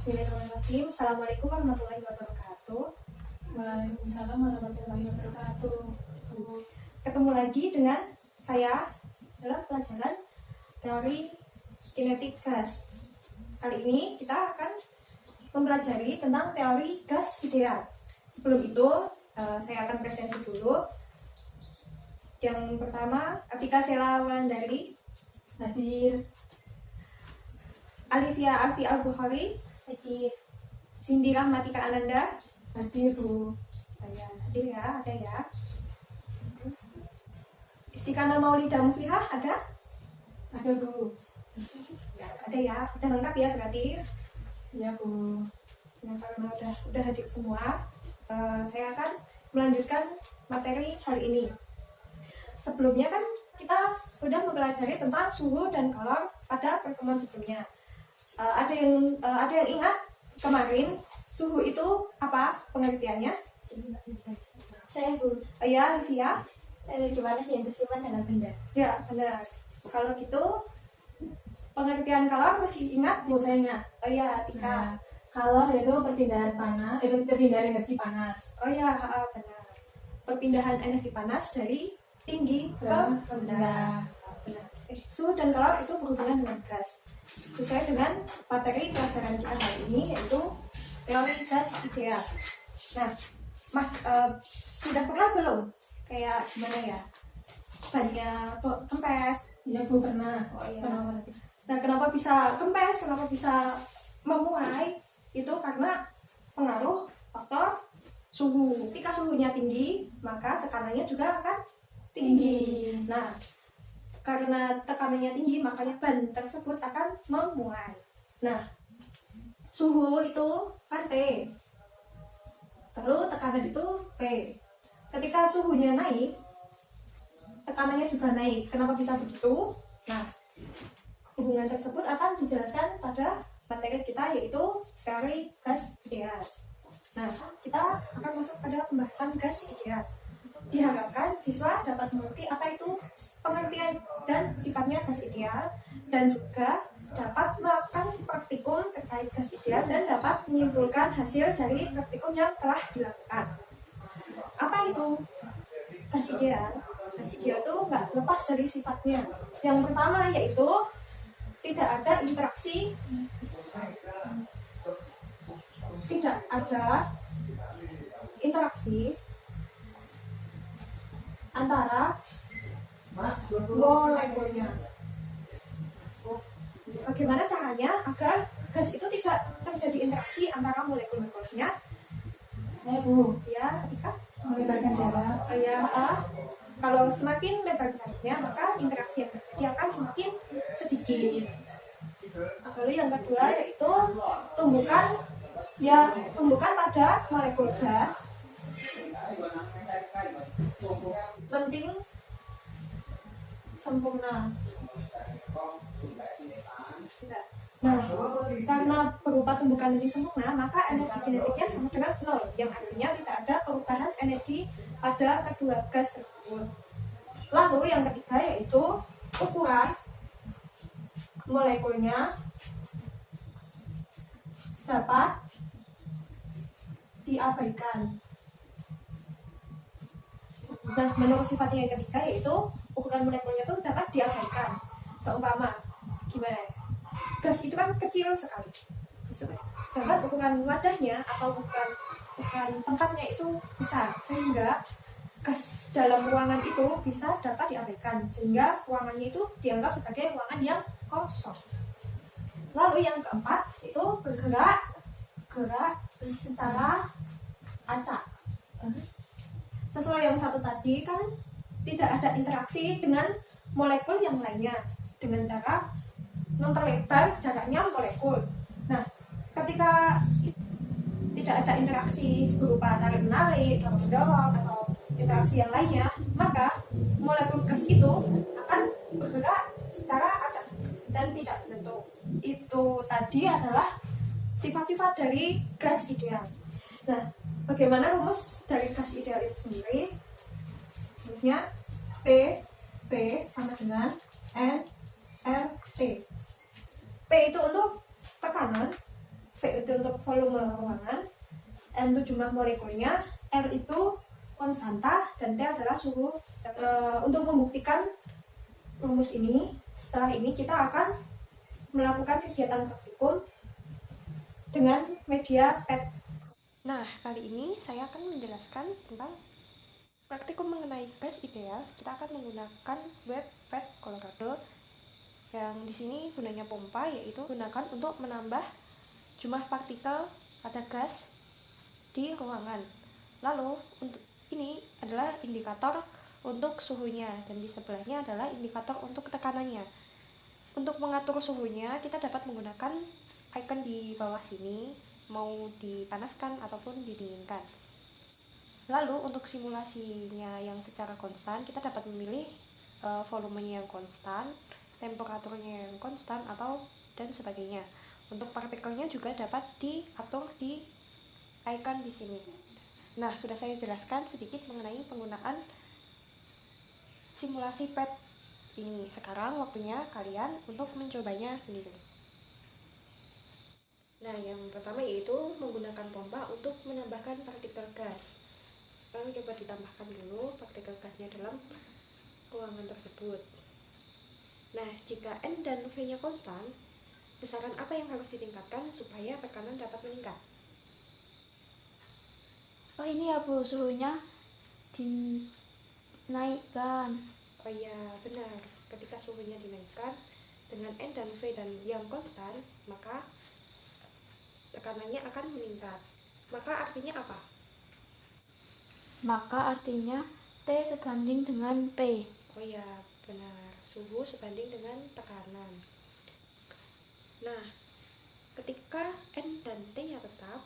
Bismillahirrahmanirrahim. Assalamualaikum warahmatullahi wabarakatuh. Waalaikumsalam warahmatullahi wabarakatuh. Ketemu lagi dengan saya dalam pelajaran teori kinetik gas. Kali ini kita akan mempelajari tentang teori gas ideal. Sebelum itu, saya akan presentasi dulu. Yang pertama, Atika Sela Wulandari, Hadir. Alivia Alfi Al-Bukhari, Hadir. Cindy Rahmatika Ananda. Hadir, Bu. Hadir ya, ada ya. Istiqanah Maulida Muflihah ada? Ada, Bu. Ya, ada ya, udah lengkap ya berarti. Iya, Bu. Nah, karena udah hadir semua, saya akan melanjutkan materi hari ini. Sebelumnya kan kita sudah mempelajari tentang suhu dan kalor pada pertemuan sebelumnya. Ada yang ingat kemarin suhu itu apa pengertiannya? Saya, Bu. Ya, Livia. Gimana sih yang tersimpan dalam benda? Ya, benar. Kalau gitu pengertian kalor masih ingat? Bu, saya ingat. Ya, Tika. Nah, kalor itu perpindahan perpindahan energi panas. Ya, benar. Perpindahan energi panas dari tinggi ke rendah. Benar. Suhu dan kalor itu berhubungan dengan gas. Sesuai dengan materi pelajaran kita hari ini, yaitu teori gas ideal. Nah, Mas sudah pernah belum kayak gimana ya, bannya kempes? Iya, Bu, pernah. Oh iya. Pernah. Nah, kenapa bisa kempes, kenapa bisa memuai? Itu karena pengaruh faktor suhu. Ketika suhunya tinggi, maka tekanannya juga akan tinggi. Nah, karena tekanannya tinggi, makanya ban tersebut akan memuai. Nah, suhu itu kan T, lalu tekanan itu P. Ketika suhunya naik, tekanannya juga naik. Kenapa bisa begitu? Nah, hubungan tersebut akan dijelaskan pada materi kita, yaitu teori gas ideal. Nah, kita akan masuk pada pembahasan gas ideal. Diharapkan siswa dapat mengerti apa itu pengertian dan sifatnya gas ideal, dan juga dapat melakukan praktikum terkait gas ideal dan dapat menyimpulkan hasil dari praktikum yang telah dilakukan. Apa itu gas ideal? Gas ideal itu nggak lepas dari sifatnya. Yang pertama yaitu tidak ada interaksi, antara molekulnya. Bagaimana caranya agar gas itu tidak terjadi interaksi antara molekul-molekulnya? Saya, Bu. Ya, Ika. Melebarkan jarak. Ya, kalau semakin lebar jaraknya, maka interaksi yang terjadi akan semakin sedikit. Lalu yang kedua yaitu tumbukan pada molekul gas penting sempurna. Nah, karena berupa tumbukan energi sempurna, maka energi kinetiknya sama dengan 0, yang artinya tidak ada perubahan energi pada kedua gas tersebut. Lalu yang ketiga yaitu ukuran molekulnya dapat diabaikan. Nah, menurut sifatnya yang ketiga yaitu ukuran molekulnya itu dapat diabaikan. Seumpama gimana ya? Gas itu kan kecil sekali, sedangkan ukuran wadahnya atau ukuran tempatnya itu besar, sehingga gas dalam ruangan itu bisa dapat diabaikan, sehingga ruangannya itu dianggap sebagai ruangan yang kosong. Lalu yang keempat itu bergerak secara acak. Sesuai yang satu tadi kan tidak ada interaksi dengan molekul yang lainnya dengan cara memperlebar jaraknya molekul. Nah, ketika tidak ada interaksi berupa tarik menarik, dorong mendorong atau interaksi yang lainnya, maka molekul gas itu akan bergerak secara acak dan tidak menentu. Itu tadi adalah sifat-sifat dari gas ideal. Nah, bagaimana rumus dari gas ideal itu sendiri? Rumusnya P sama dengan N R T. P itu untuk tekanan, V itu untuk volume ruangan, M itu jumlah molekulnya, R itu konstanta, dan T adalah suhu. Untuk membuktikan rumus ini, setelah ini kita akan melakukan kegiatan praktikum dengan media PET. Nah, kali ini saya akan menjelaskan tentang praktikum mengenai gas ideal. Kita akan menggunakan wet PET Colorado yang di sini gunanya pompa, yaitu gunakan untuk menambah jumlah partikel pada gas di ruangan. Lalu untuk ini adalah indikator untuk suhunya, dan di sebelahnya adalah indikator untuk tekanannya. Untuk mengatur suhunya kita dapat menggunakan icon di bawah sini, mau dipanaskan ataupun didinginkan. Lalu untuk simulasinya yang secara konstan, kita dapat memilih volumenya yang konstan, temperaturnya yang konstan, atau dan sebagainya. Untuk partikelnya juga dapat diatur di icon di sini. Nah, sudah saya jelaskan sedikit mengenai penggunaan simulasi PET ini. Sekarang waktunya kalian untuk mencobanya sendiri. Nah, yang pertama yaitu menggunakan pompa untuk menambahkan partikel gas. Lalu coba ditambahkan dulu partikel gasnya dalam ruangan tersebut. Nah, jika N dan V-nya konstan, besaran apa yang harus ditingkatkan supaya tekanan dapat meningkat? Oh ini ya Bu, suhunya dinaikkan. Oh iya, benar. Ketika suhunya dinaikkan dengan N dan V dan yang konstan, maka tekanannya akan meningkat. Maka artinya apa? Maka artinya T sebanding dengan P. Oh iya, benar. Suhu sebanding dengan tekanan. Nah, ketika N dan T-nya tetap,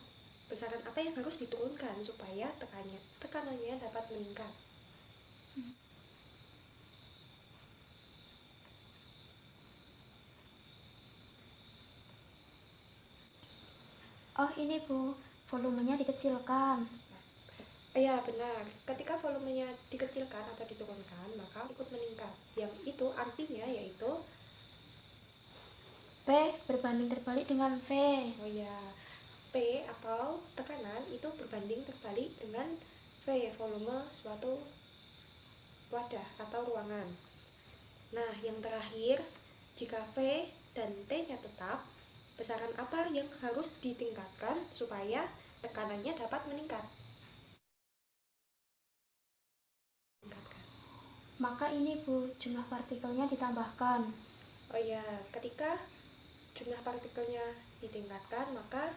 besaran apa yang harus diturunkan supaya tekanannya dapat meningkat? Oh ini Bu, volumenya dikecilkan. Iya, benar. Ketika volumenya dikecilkan atau diturunkan, maka ikut meningkat. Yang itu artinya yaitu P berbanding terbalik dengan V. oh ya, P atau tekanan itu berbanding terbalik dengan V, volume suatu wadah atau ruangan. Nah, yang terakhir, jika V dan T-nya tetap, besaran apa yang harus ditingkatkan supaya tekanannya dapat meningkat? Maka ini Bu, jumlah partikelnya ditambahkan. Oh ya, ketika jumlah partikelnya ditingkatkan, maka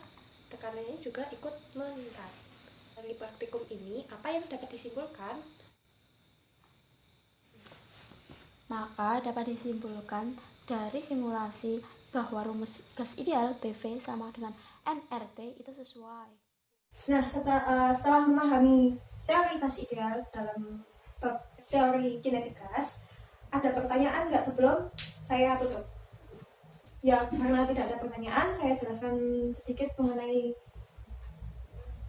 tekanannya juga ikut meningkat. Dari praktikum ini, apa yang dapat disimpulkan? Maka dapat disimpulkan dari simulasi bahwa rumus gas ideal PV sama dengan nRT itu sesuai. Nah, setelah memahami teori gas ideal dalam teori kinetik gas, ada pertanyaan nggak sebelum saya tutup? Ya, karena tidak ada pertanyaan, saya jelaskan sedikit mengenai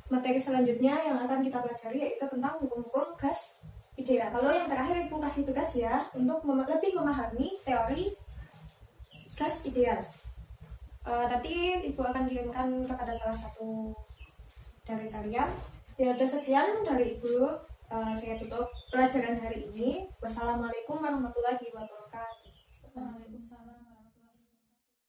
materi selanjutnya yang akan kita pelajari, yaitu tentang hukum-hukum gas ideal. Lalu yang terakhir Ibu kasih tugas ya, untuk lebih memahami teori gas ideal. Nanti Ibu akan kirimkan kepada salah satu dari kalian. Ya, udah sekian dari Ibu. Saya tutup pelajaran hari ini. Wassalamualaikum warahmatullahi wabarakatuh.